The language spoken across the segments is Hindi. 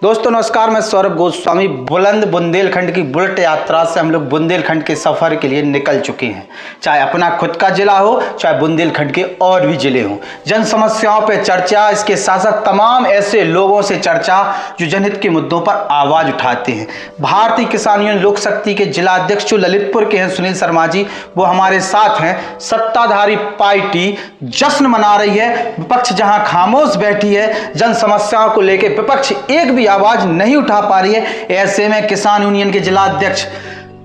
दोस्तों नमस्कार, मैं सौरभ गोस्वामी। बुलंद बुंदेलखंड की बुलेट यात्रा से हम लोग बुंदेलखंड के सफ़र के लिए निकल चुके हैं। चाहे अपना खुद का जिला हो, चाहे बुंदेलखंड के और भी जिले हों, जन समस्याओं पर चर्चा, इसके साथ साथ तमाम ऐसे लोगों से चर्चा जो जनहित के मुद्दों पर आवाज़ उठाते हैं। भारतीय किसान यूनियन लोक शक्ति के जिला अध्यक्ष जो ललितपुर के हैं सुनील शर्मा जी, वो हमारे साथ हैं। सत्ताधारी पार्टी जश्न मना रही है, विपक्ष जहां खामोश बैठी है, जन समस्याओं को लेकर विपक्ष एक भी आवाज नहीं उठा पा रही है। ऐसे में किसान यूनियन के जिला अध्यक्ष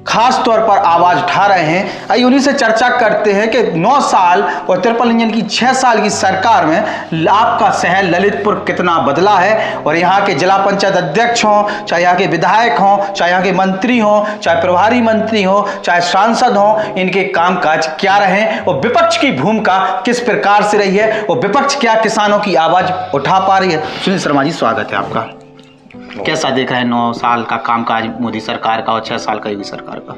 खास तौर पर आवाज उठा रहे हैं। आइए उन्हीं से चर्चा करते हैं कि 9 साल और तिरपल इंजन की 6 साल की सरकार में आपका शहर ललितपुर कितना बदला है, और यहाँ के जिला पंचायत अध्यक्ष हों, चाहे यहाँ के विधायक हों, चाहे यहाँ के मंत्री हों, चाहे प्रभारी मंत्री हों, चाहे सांसद हों, इनके कामकाज क्या रहे और विपक्ष की भूमिका किस प्रकार से रही है और विपक्ष क्या किसानों की आवाज उठा पा रही है। सुनील शर्मा जी, स्वागत है आपका। कैसा देख रहे हैं 9 साल का कामकाज मोदी सरकार का और 6 साल का योगी सरकार का?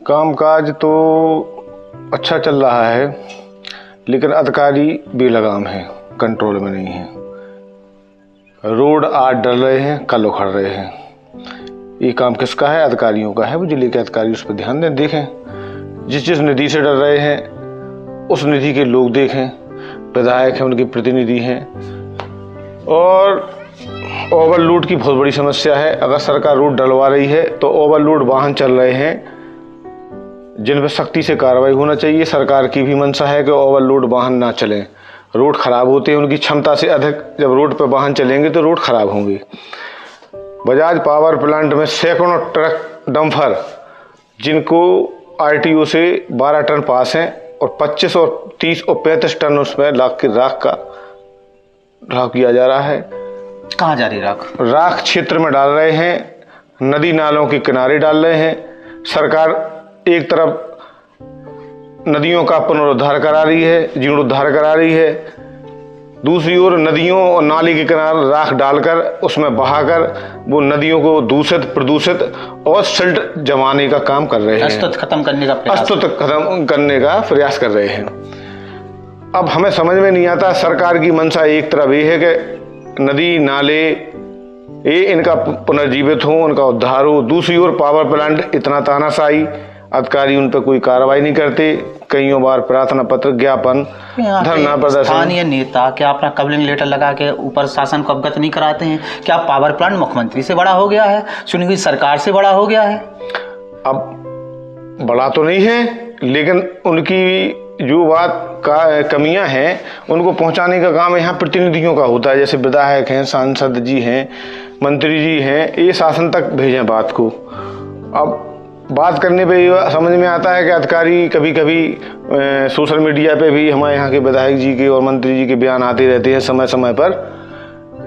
कामकाज तो अच्छा चल रहा है, लेकिन अधिकारी बेलगाम हैं, कंट्रोल में नहीं है। रोड आज डल रहे हैं, कल उखड़ रहे हैं। ये काम किसका है? अधिकारियों का है। वो जिले के अधिकारी उस पर ध्यान दें, देखें। जिस निधि से डर रहे हैं उस निधि के लोग देखें, विधायक हैं, उनके प्रतिनिधि हैं। और ओवरलोड की बहुत बड़ी समस्या है। अगर सरकार रोड डलवा रही है तो ओवरलोड वाहन चल रहे हैं जिन पर सख्ती से कार्रवाई होना चाहिए। सरकार की भी मंशा है कि ओवरलोड वाहन ना चलें। रोड खराब होते हैं, उनकी क्षमता से अधिक जब रोड पर वाहन चलेंगे तो रोड खराब होंगे। बजाज पावर प्लांट में सैकड़ों ट्रक डंपर जिनको आरटीओ से 12 टन पास हैं और 25 और 30 और 35 टन उसमें राख का ढाव किया जा रहा है। कहाँ जा रही राख क्षेत्र में डाल रहे हैं, नदी नालों के किनारे डाल रहे हैं। सरकार एक तरफ नदियों का पुनरुद्धार करा रही है, जीर्णोद्धार करा रही है, दूसरी ओर नदियों और नाली के किनारे राख डालकर उसमें बहाकर वो नदियों को दूषित, प्रदूषित और सिल्ट जमाने का काम कर रहे हैं। अस्तित्व खत्म करने का प्रयास कर रहे हैं। अब हमें समझ में नहीं आता, सरकार की मंशा एक तरफ ये है कि नदी नाले ये इनका पुनर्जीवित हो, उनका उद्धार हो। दूसरी ओर पावर प्लांट इतना तानाशाही, अधिकारी उन पर कोई कार्रवाई नहीं करते। कईयों बार प्रार्थना पत्र, ज्ञापन, धरना प्रदर्शन। स्थानीय नेता क्या अपना कवरिंग लेटर लगा के ऊपर शासन को अवगत नहीं कराते हैं? क्या पावर प्लांट मुख्यमंत्री से बड़ा हो गया है, चुनी हुई सरकार से बड़ा हो गया है? अब बड़ा तो नहीं है, लेकिन उनकी जो बात का कमियां हैं उनको पहुंचाने का काम यहाँ प्रतिनिधियों का होता है। जैसे विधायक हैं, सांसद जी हैं, मंत्री जी हैं, ये शासन तक भेजें बात को। अब बात करने पे समझ में आता है कि अधिकारी कभी कभी सोशल मीडिया पे भी हमारे यहाँ के विधायक जी के और मंत्री जी के बयान आते रहते हैं समय समय पर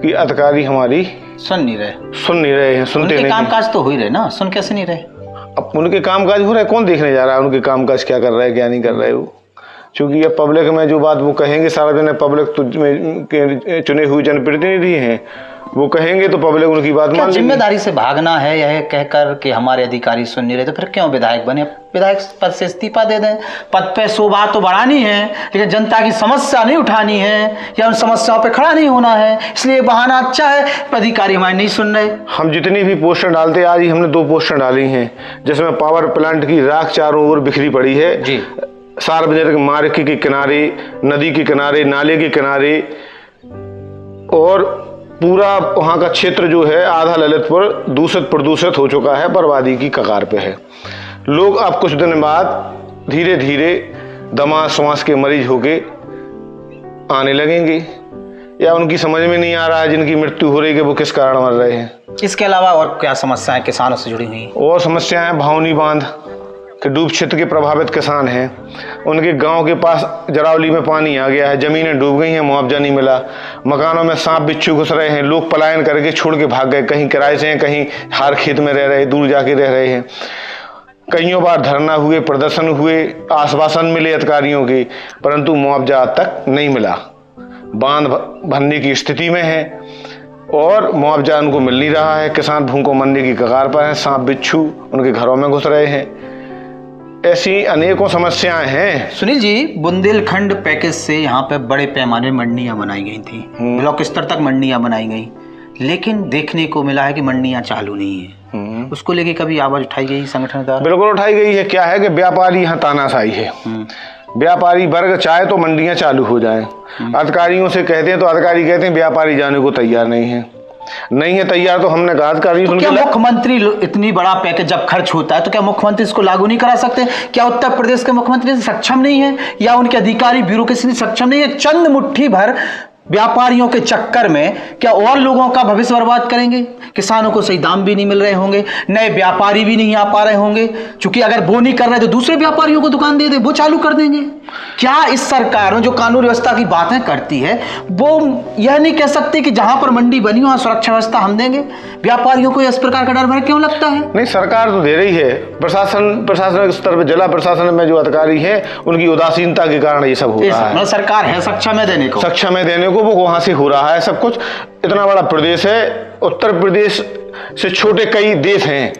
कि अधिकारी हमारी सुन नहीं रहे हैं, सुनते नहीं। कामकाज तो हो ही रहे ना, सुन कैसे नहीं रहे? अब उनके कामकाज हो रहे, कौन देखने जा रहा है उनके कामकाज क्या कर रहा है, क्या नहीं कर रहा है वो? क्योंकि अब पब्लिक में जो बात वो कहेंगे, सार्वजनिक पब्लिक तो चुने हुए जनप्रतिनिधि हैं, वो कहेंगे तो पब्लिक उनकी बात मान। जिम्मेदारी से भागना है यह कहकर कि हमारे अधिकारी सुन नहीं रहे, तो फिर क्यों विधायक बने? विधायक पद से इस्तीफा दे दें। पद पे शोभा तो बढ़ानी है, लेकिन जनता की समस्या नहीं उठानी है या उन समस्याओं पे खड़ा नहीं होना है, इसलिए बहाना अच्छा है। अधिकारी हमारे नहीं सुन रहे। हम जितनी भी पोस्टर डालते, आज ही हमने 2 पोस्टर डाली हैं जिसमें पावर प्लांट की राख चारों ओर बिखरी पड़ी है जी। सार्वजनिक मार्ग के किनारे, नदी के किनारे, नाले के किनारे, और पूरा वहाँ का क्षेत्र जो है आधा ललितपुर दूषित प्रदूषित हो चुका है, बर्बादी की कगार पे है। लोग अब कुछ दिन बाद धीरे धीरे दमा श्वास के मरीज होके आने लगेंगे, या उनकी समझ में नहीं आ रहा है जिनकी मृत्यु हो रही है कि वो किस कारण मर रहे हैं। इसके अलावा और क्या समस्याएं किसानों से जुड़ी हुई? और समस्याएं भावनी बांध के डूब क्षेत्र के प्रभावित किसान हैं, उनके गांव के पास जरावली में पानी आ गया है, जमीनें डूब गई हैं, मुआवजा नहीं मिला, मकानों में सांप बिच्छू घुस रहे हैं, लोग पलायन करके छोड़ के भाग गए, कहीं किराए से हैं, कहीं हार खेत में रह रहे, दूर जाके रह रहे हैं। कईयों बार धरना हुए, प्रदर्शन हुए, आश्वासन मिले अधिकारियों के, परंतु मुआवजा आज तक नहीं मिला। बांध भरने की स्थिति में है और मुआवजा उनको मिल नहीं रहा है। किसान भूखों मरने की कगार पर हैं, सांप बिच्छू उनके घरों में घुस रहे हैं। ऐसी अनेकों समस्याएं हैं। सुनील जी, बुंदेलखंड पैकेज से यहाँ पे बड़े पैमाने में मंडियां बनाई गई थी, ब्लॉक स्तर तक मंडियां बनाई गई, लेकिन देखने को मिला है कि मंडियां चालू नहीं है। उसको लेके कभी आवाज उठाई गई संगठन द्वारा? बिल्कुल उठाई गई है। क्या है कि व्यापारी यहाँ तानाशाही है। व्यापारी वर्ग चाहे तो मंडियां चालू हो जाएं, अधिकारियों से कहते हैं तो अधिकारी कहते हैं व्यापारी जाने को तैयार नहीं है तैयार। तो हमने कहा अधिकारी तो क्या मुख्यमंत्री इतनी बड़ा पैकेज जब खर्च होता है तो क्या मुख्यमंत्री इसको लागू नहीं करा सकते? क्या उत्तर प्रदेश के मुख्यमंत्री सक्षम नहीं है या उनके अधिकारी ब्यूरोक्रेसी सक्षम नहीं है? चंद मुट्ठी भर व्यापारियों के चक्कर में क्या और लोगों का भविष्य बर्बाद करेंगे? किसानों को सही दाम भी नहीं मिल रहे होंगे, नए व्यापारी भी नहीं आ पा रहे होंगे, क्योंकि अगर वो नहीं कर रहे तो दूसरे व्यापारियों को दुकान दे दे, वो चालू कर देंगे। क्या इस सरकार में जो कानून व्यवस्था की बातें करती है वो यह नहीं कह सकती कि जहां पर मंडी बनी वहां सुरक्षा व्यवस्था हम देंगे? व्यापारियों को इस प्रकार का डर भय क्यों लगता है? नहीं, सरकार तो दे रही है। प्रशासन स्तर पर, जिला प्रशासन में जो अधिकारी है उनकी उदासीनता के कारण ये सब हो रहा है। सरकार है सक्षम है देने को, वो वहां से हो रहा है सब कुछ। इतना बड़ा प्रदेश है, उत्तर प्रदेश से छोटे कई देश हैं।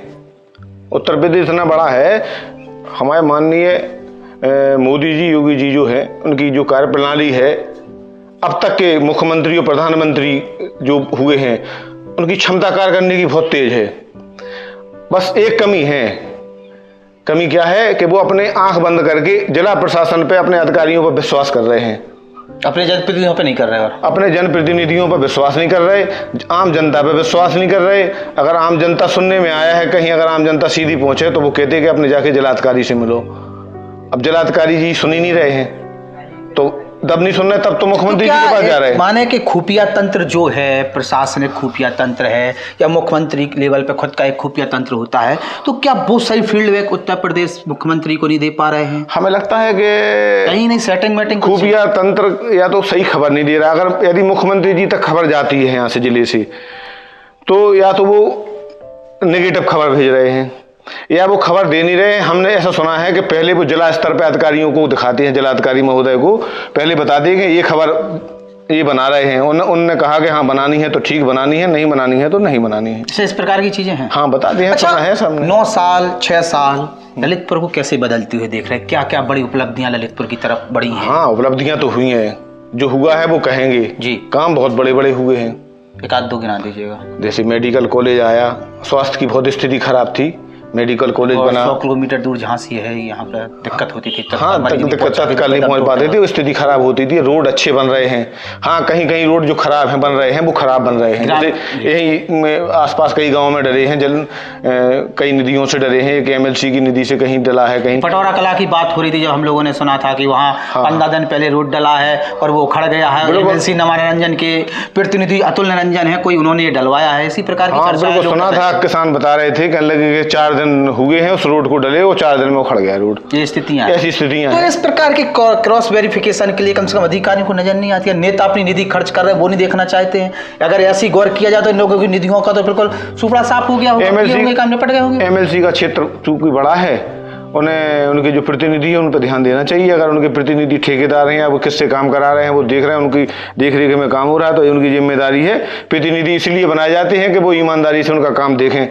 उत्तर प्रदेश इतना बड़ा है। हमारे माननीय मोदी जी, योगी जी जो है, उनकी जो कार्यप्रणाली है, अब तक के मुख्यमंत्री और प्रधानमंत्री जो हुए हैं उनकी क्षमता कार्य करने की बहुत तेज है। बस एक कमी है। कमी क्या है कि वो अपने आंख बंद करके जिला प्रशासन पे, अपने अधिकारियों पर विश्वास कर रहे हैं, अपने जनप्रतिनिधियों पे नहीं कर रहे, और अपने जनप्रतिनिधियों पर विश्वास नहीं कर रहे, आम जनता पर विश्वास नहीं कर रहे। अगर आम जनता सुनने में आया है कहीं, अगर आम जनता सीधी पहुंचे तो वो कहते हैं कि अपने जाके जिलाधिकारी से मिलो। अब जिलाधिकारी जी सुन ही नहीं रहे हैं, तो जब नहीं सुन रहे तब तो मुख्यमंत्री जी के पास जा रहे हैं। माने कि खुफिया तंत्र जो है, प्रशासनिक खुफिया तंत्र है या मुख्यमंत्री लेवल पे खुद का एक खुफिया तंत्र होता है, तो क्या वो सही फील्डबैक उत्तर प्रदेश मुख्यमंत्री को नहीं दे पा रहे हैं? हमें लगता है कि कहीं नहीं सेटिंग मेटिंग खुफिया तंत्र या तो सही खबर नहीं दे रहा। अगर यदि मुख्यमंत्री जी तक खबर जाती है यहाँ से जिले से, तो या तो वो नेगेटिव खबर भेज रहे हैं या वो खबर दे नहीं रहे हैं। हमने ऐसा सुना है कि पहले वो जिला स्तर पे अधिकारियों को दिखाते हैं, जिलाधिकारी महोदय को पहले बता दें कि ये खबर ये बना रहे हैं। उन्होंने कहा कि हाँ बनानी है तो ठीक बनानी है, नहीं बनानी है तो नहीं बनानी है। इस प्रकार की चीजें हैं। हाँ बता दें। अच्छा, है सामने 9 साल 6 साल ललितपुर को कैसे बदलती हुई देख रहे हैं? क्या क्या बड़ी उपलब्धियां ललितपुर की तरफ बढ़ी हैं? हाँ, उपलब्धियां तो हुई हैं। जो हुआ है वो कहेंगे जी, काम बहुत बड़े बड़े हुए हैं। एक आध दो गिना दीजिएगा। जैसे मेडिकल कॉलेज आया, स्वास्थ्य की बहुत स्थिति खराब थी, मेडिकल कॉलेज बना। 100 किलोमीटर दूर जहाँ से है, यहाँ पर दिक्कत होती थी। हाँ, दिक्कत तत्काल नहीं पहुँच पाते थे, स्थिति खराब होती थी। रोड अच्छे बन रहे हैं। हाँ, कहीं कहीं रोड जो खराब है बन रहे हैं, वो खराब बन रहे हैं। जैसे यही आसपास कई गाँव में डरे हैं, कई नदियों से डरे हैं। एक MLC की नदी से कहीं डला है, कहीं पटौरा कला की बात हो रही थी जब हम लोगों ने सुना था कि वहाँ 15 दिन पहले रोड डला है और वो उखड़ गया है। MLC नवारंजन के प्रतिनिधि अतुल निरंजन है, कोई उन्होंने डलवाया है, इसी प्रकार की चर्चा सुना था। किसान बता रहे थे, कहने लगे 4 दिन हुए हैं उस रोड को डले, वो 4 दिन में उखड़ गया रोड। ये स्थितियां, ऐसी स्थितियां। तो इस प्रकार के क्रॉस वेरिफिकेशन के लिए कम से कम अधिकारियों को नजर नहीं आती है। नेता अपनी निधि खर्च कर रहे हैं, वो नहीं देखना चाहते हैं। अगर ऐसी गौर किया जाए तो इन लोगों की निधियों का तो बिल्कुल सुपड़ा साफ हो गया होगा, काम निपट गए होंगे। MLC का क्षेत्र चूंकि बड़ा है, उन्हें उनके जो प्रतिनिधि है उन पर ध्यान देना चाहिए। अगर उनके प्रतिनिधि ठेकेदार हैं या वो किससे काम करा रहे हैं, वो देख रहे हैं, उनकी देख रेख में काम हो रहा है, तो उनकी जिम्मेदारी है। प्रतिनिधि इसलिए बनाए जाते हैं कि वो ईमानदारी से उनका काम देखें।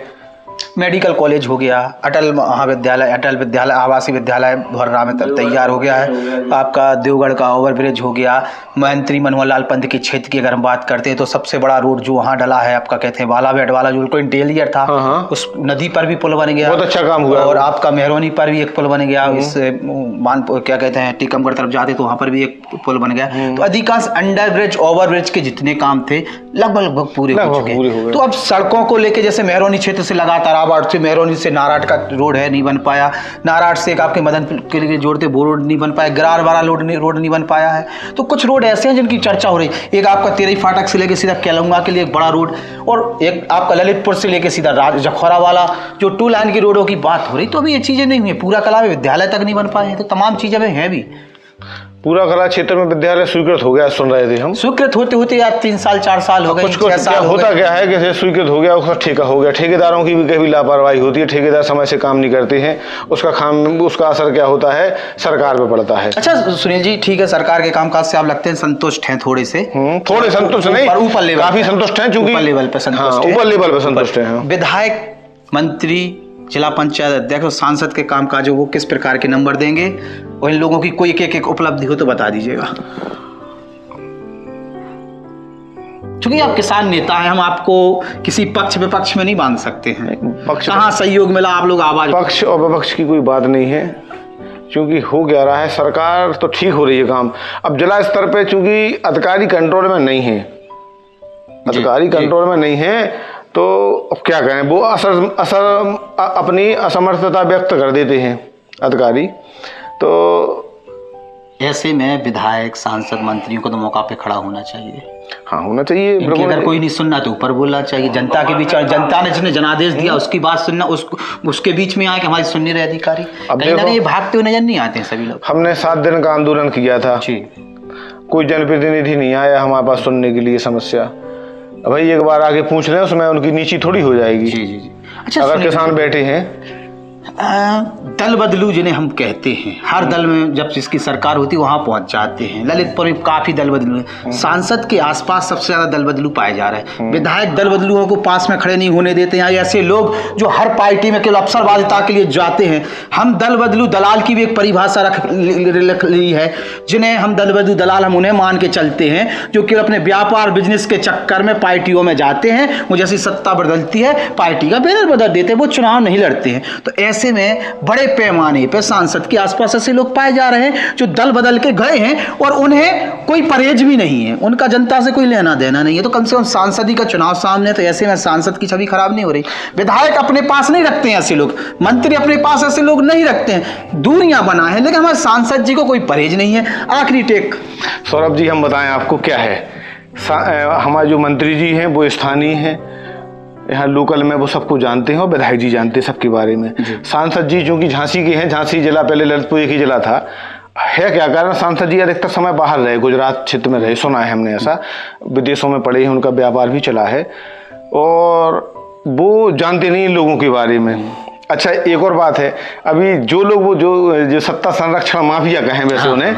मेडिकल कॉलेज हो गया, अटल महाविद्यालय, अटल विद्यालय, आवासीय विद्यालय धोर्रा में तैयार हो गया है। आपका देवगढ़ का ओवरब्रिज हो गया। मंत्री मनोहर लाल पंत के क्षेत्र की अगर हम बात करते हैं तो सबसे बड़ा रोड जो वहाँ डला है आपका कहते हैं बालाबेट वाला, जो इंटीरियर था, उस नदी पर भी पुल बन गया, बहुत अच्छा काम हुआ। और आपका मेहरौनी पर भी एक पुल बन गया। इस क्या कहते हैं टीकमगढ़ तरफ जाते तो वहाँ पर भी एक पुल बन गया। तो अधिकांश अंडर ब्रिज, ओवरब्रिज के जितने काम थे लगभग पूरे हो चुके। तो अब सड़कों को लेकर जैसे मेहरौनी क्षेत्र से लगातार ताराबाड़ से मेहरौनी से नाराट का रोड है, नहीं बन पाया। नाराट से एक आपके मदन के लिए जोड़ते वो रोड नहीं बन पाया। गिरार वाला रोड नहीं बन पाया है। तो कुछ रोड ऐसे हैं जिनकी चर्चा हो रही। एक आपका तेरही फाटक से लेकर सीधा केलंगा के लिए एक बड़ा रोड, और एक आपका ललितपुर से लेकर सीधा जखौरा वाला जो 2 लाइन की रोडों की बात हो रही। तो अभी ये चीजें नहीं हुई। पूरा कला विद्यालय तक नहीं बन पाए हैं। तो तमाम चीजें हैं भी। पूरा कला क्षेत्र में विद्यालय स्वीकृत हो गया, सुन रहे थे हम। स्वीकृत होते होते यार 3 साल 4 साल हो गए। होता क्या है कि स्वीकृत हो गया, उसका ठेका हो गया। ठेकेदारों की भी कभी लापरवाही होती है, ठेकेदार समय से काम नहीं करते हैं। उसका असर क्या होता है, सरकार पे पड़ता है। अच्छा सुनील जी, ठीक है, सरकार के कामकाज से आप लगते हैं संतुष्ट हैं थोड़े से? थोड़े संतुष्ट नहीं, ऊपर लेवल काफी संतुष्ट हैं, ऊपर लेवल पे संतुष्ट हैं। ऊपर लेवल पे संतुष्ट हैं। विधायक, मंत्री, जिला पंचायत अध्यक्ष और सांसद के कामकाजों को किस प्रकार के नंबर देंगे, और इन लोगों की कोई एक उपलब्धि हो तो बता दीजिएगा। क्योंकि आप किसान नेता हैं, हम आपको किसी पक्ष विपक्ष में नहीं बांध सकते हैं। पक्ष कहाँ सहयोग मिला, आप लोग आवाज। पक्ष और विपक्ष की कोई बात नहीं है, क्योंकि हो क्या रहा है, सरकार तो ठीक हो रही है काम। अब जिला स्तर पे चूंकि अधिकारी कंट्रोल में नहीं है, अधिकारी कंट्रोल में नहीं है, तो अब क्या कहें, वो अपनी असमर्थता व्यक्त कर देते हैं अधिकारी। तो ऐसे में विधायक, सांसद, मंत्रियों को तो मौका पे खड़ा होना चाहिए। हाँ, होना चाहिए। इनकी अगर कोई नहीं सुनना तो ऊपर बोलना चाहिए। जनता के बीच, जनता ने जिसने जनादेश दिया उसकी बात सुनना, उसके बीच में आके हमारी सुननी रहे अधिकारी। कहीं ना कहीं भागते हुए नजर नहीं आते हैं सभी लोग। हमने 7 दिन का आंदोलन किया था जी, कोई जनप्रतिनिधि नहीं आया हमारे पास सुनने के लिए समस्या। भाई एक बार आके पूछ लें, उसमें उनकी नीची थोड़ी हो जाएगी। जी जी जी। अच्छा, अगर किसान बैठे हैं, दल बदलू जिन्हें हम कहते हैं, हर दल में जब जिसकी सरकार होती है वहां पहुंच जाते हैं। ललितपुर में काफी दल बदलू है, सांसद के आसपास सबसे ज्यादा दल बदलू पाए जा रहे हैं। विधायक दल बदलुओं को पास में खड़े नहीं होने देते हैं। ऐसे लोग जो हर पार्टी में केवल अवसरवादिता के लिए जाते हैं। हम दल बदलू दलाल की भी एक परिभाषा रख ली है, जिन्हें हम दल बदलू दलाल हम उन्हें मान के चलते हैं जो केवल अपने व्यापार बिजनेस के चक्कर में पार्टियों में जाते हैं। वो जैसी सत्ता बदलती है पार्टी का बैनर बदल देते हैं, वो चुनाव नहीं लड़ते हैं। तो ऐसे में बड़े पैमाने पे सांसद के आसपास ऐसे लोग पाए जा रहे हैं जो दल बदल के गए हैं और उन्हें कोई परहेज भी नहीं है, उनका जनता से कोई लेना देना नहीं है। तो कम से कम सांसद का चुनाव सामने, तो ऐसे में सांसद की छवि खराब नहीं हो रही। विधायक अपने पास नहीं रखते हैं ऐसे लोग, मंत्री अपने पास ऐसे लोग नहीं रखते हैं, दूरियां बना है, लेकिन हमारे सांसद जी को कोई परहेज नहीं है। आखिरी टेक सौरभ जी, हम बताएं आपको क्या है। हमारे जो मंत्री जी हैं वो स्थानीय हैं, यहाँ लोकल में वो सबको जानते हैं और विधायक जी जानते हैं सबके बारे में। सांसद जी चूंकि झांसी के हैं, झांसी जिला पहले ललितपुर एक ही जिला था, है क्या कारण, सांसद जी अधिकतर समय बाहर रहे, गुजरात क्षेत्र में रहे, सुना है हमने ऐसा, विदेशों में पढ़े हैं, उनका व्यापार भी चला है और वो जानते नहीं लोगों के बारे में। अच्छा, एक और बात है, अभी जो लोग वो जो सत्ता संरक्षण माफिया कहें वैसे उन्हें,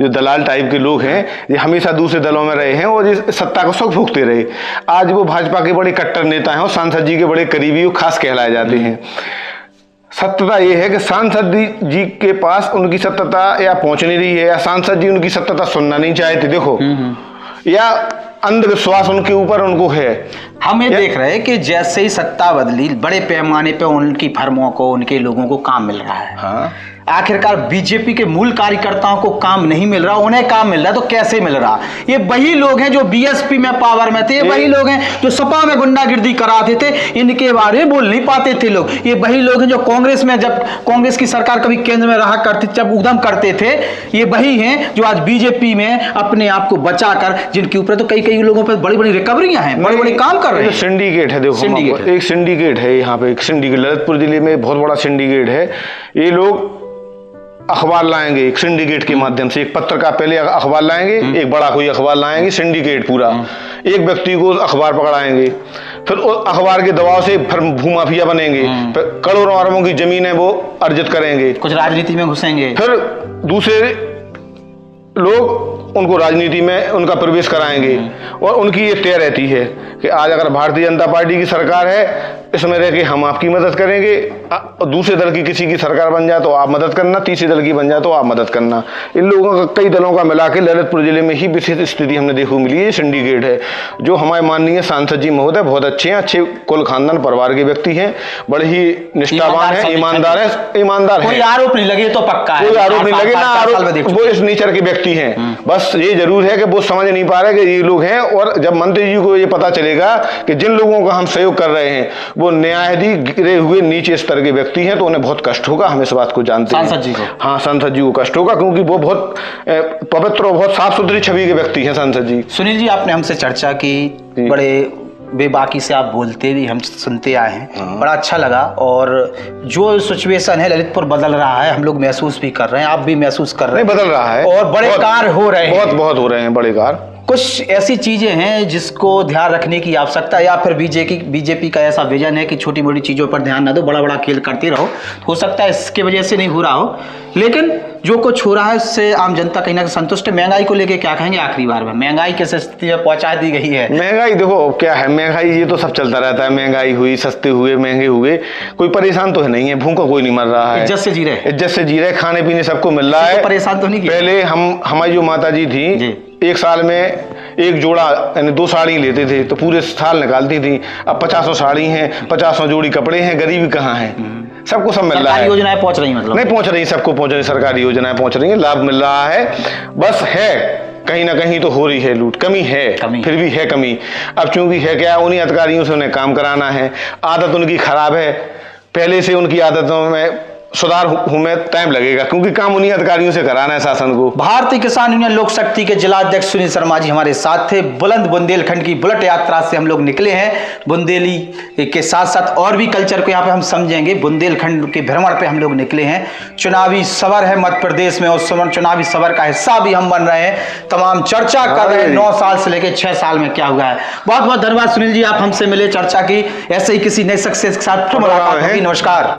जो दलाल टाइप के लोग हैं, ये हमेशा दूसरे दलों में रहे हैं और इस सत्ता को सुख भोगते रहे। आज वो भाजपा के बड़े कट्टर नेता हैं और सांसद जी के बड़े करीबी और खास कहलाए जाते हैं। सत्यता ये है कि सांसद जी के पास उनकी सत्यता या पहुंच नहीं रही है, या सांसद जी उनकी सत्यता सुनना नहीं चाहते, देखो, या अंधविश्वास उनके ऊपर उनको है। हम ये देख रहे हैं कि जैसे ही सत्ता बदली, बड़े पैमाने पे उनकी फर्मों को, उनके लोगों को काम मिल रहा है। हाँ। आखिरकार बीजेपी के मूल कार्यकर्ताओं को काम नहीं मिल रहा, उन्हें काम मिल रहा है, तो कैसे मिल रहा? ये वही लोग हैं जो बीएसपी में पावर में थे, ये वही लोग हैं जो सपा में गुंडागिर्दी कराते थे, इनके बारे में बोल नहीं पाते थे लोग। ये वही लोग हैं जो कांग्रेस में, जब कांग्रेस की सरकार कभी केंद्र में रहा करती, जब उद्यम करते थे, ये वही हैं जो आज बीजेपी में अपने आप को बचाकर, जिनके ऊपर तो कई लोगों पर बड़ी बड़ी रिकवरियां हैं, बड़े बड़े काम कर रहे हैं। सिंडिकेट है, देखो, एक सिंडिकेट है यहाँ पे, एक सिंडिकेट ललितपुर जिले में बहुत बड़ा सिंडिकेट है। ये लोग अखबार लाएंगे एक सिंडिकेट के माध्यम से, एक पत्र का पहले अखबार लाएंगे, एक बड़ा कोई अखबार लाएंगे, सिंडिकेट पूरा, एक व्यक्ति को अखबार पकड़ाएंगे, फिर अखबार के दबाव से फिर भूमाफिया बनेंगे, फिर करोड़ों अरबों की जमीनें वो अर्जित करेंगे, कुछ राजनीति में घुसेंगे, फिर दूसरे लोग उनको राजनीति में उनका प्रवेश कराएंगे और उनकी ये तय रहती है कि आज अगर भारतीय जनता पार्टी की सरकार है, इसमें रह के हम आपकी मदद करेंगे, दूसरे दल की किसी की सरकार बन जाए तो आप मदद करना, तीसरे दल की बन जाए तो आप मदद करना। इन लोगों का, कई दलों का मिला के ललितपुर जिले में ही विशेष स्थिति हमने देखो मिली है। सिंडिकेट है जो हमारे माननीय सांसद जी महोदय बहुत अच्छे हैं, अच्छे कुल खानदान परिवार के व्यक्ति हैं, बड़े ही निष्ठावान है, ईमानदार है। कोई आरोप नहीं लगे तो पक्का है, कोई आरोप नहीं लगे ना, आरोप वो इस नेचर के व्यक्ति हैं। बस ये जरूर है कि वो समझ नहीं पा रहे कि ये लोग हैं, और जब मंत्री जी को ये पता चलेगा कि जिन लोगों का हम सहयोग कर रहे हैं वो न्यायाधीश गिरे हुए नीचे स्तर के व्यक्ति हैं, तो उन्हें बहुत कष्ट होगा। हम इस बात को जानते हैं, सांसद जी को। हाँ, सांसद जी को कष्ट होगा, क्योंकि वो बहुत पवित्र और बहुत साफ सुथरी छवि के व्यक्ति हैं सांसद जी। सुनील जी, आपने हमसे चर्चा की, बड़े बेबाकी से आप बोलते भी हम सुनते आए हैं, बड़ा अच्छा लगा। और जो सिचुएशन है ललितपुर बदल रहा है, हम लोग महसूस भी कर रहे हैं, आप भी महसूस कर रहे हैं, बदल रहा है और बड़े कार्य हो रहे हैं, बहुत हो रहे हैं बड़े कार्य। कुछ ऐसी चीजें हैं जिसको ध्यान रखने की आवश्यकता है, या फिर बीजेपी का ऐसा विजन है कि छोटी मोटी चीजों पर ध्यान ना दो, बड़ा बड़ा खेल करते रहो। हो सकता है इसके वजह से नहीं हो रहा हो, लेकिन जो कुछ हो रहा है उससे आम जनता कहीं ना कहीं संतुष्ट है। महंगाई को लेके क्या कहेंगे आखिरी बार में? महंगाई किस स्थिति में पहुंचा दी गई है? महंगाई देखो क्या है, महंगाई ये तो सब चलता रहता है, महंगाई हुई, सस्ते हुए, महंगे हुए, कोई परेशान तो है नहीं है, भूखा कोई नहीं मर रहा है, इज्जत से जी रहे, खाने पीने सबको मिल रहा है, परेशान तो नहीं। पहले हमारी जो माता जी थी, एक साल में एक जोड़ा यानी 2 साड़ी लेते थे तो पूरे साल निकालती थी। अब 50 साड़ी हैं, 50 जोड़ी कपड़े हैं, गरीबी कहाँ है? सबको सब मिल रहा है। योजनाएं पहुंच रही मतलब नहीं पहुंच रही, सबको पहुंच रही, सरकारी योजनाएं पहुंच रही हैं, लाभ मिल रहा है। बस है कहीं ना कहीं तो हो रही है लूट, कमी है, फिर भी है कमी। अब चूंकि है क्या, उन्हीं अधिकारियों से उन्हें काम कराना है, आदत उनकी खराब है, पहले से उनकी आदतों में सुधार में टाइम लगेगा, क्योंकि काम उन्हीं अधिकारियों से कराना है शासन को। भारतीय किसान यूनियन लोक शक्ति के जिला अध्यक्ष सुनील शर्मा जी हमारे साथ थे। बुलंद बुंदेलखंड की बुलेट यात्रा से हम लोग निकले हैं। बुंदेली के साथ साथ और भी कल्चर को यहाँ पे हम समझेंगे। बुंदेलखंड के भ्रमण पे हम लोग निकले हैं। चुनावी सवर है मध्य प्रदेश में, और चुनावी सवर का हिस्सा भी हम बन रहे हैं। तमाम चर्चा कर रहे हैं 9 साल से लेकर 6 साल में क्या हुआ है। बहुत बहुत धन्यवाद सुनील जी, आप हमसे मिले, चर्चा की। ऐसे ही किसी नए शख्सियत के साथ फिर मुलाकात होगी। नमस्कार।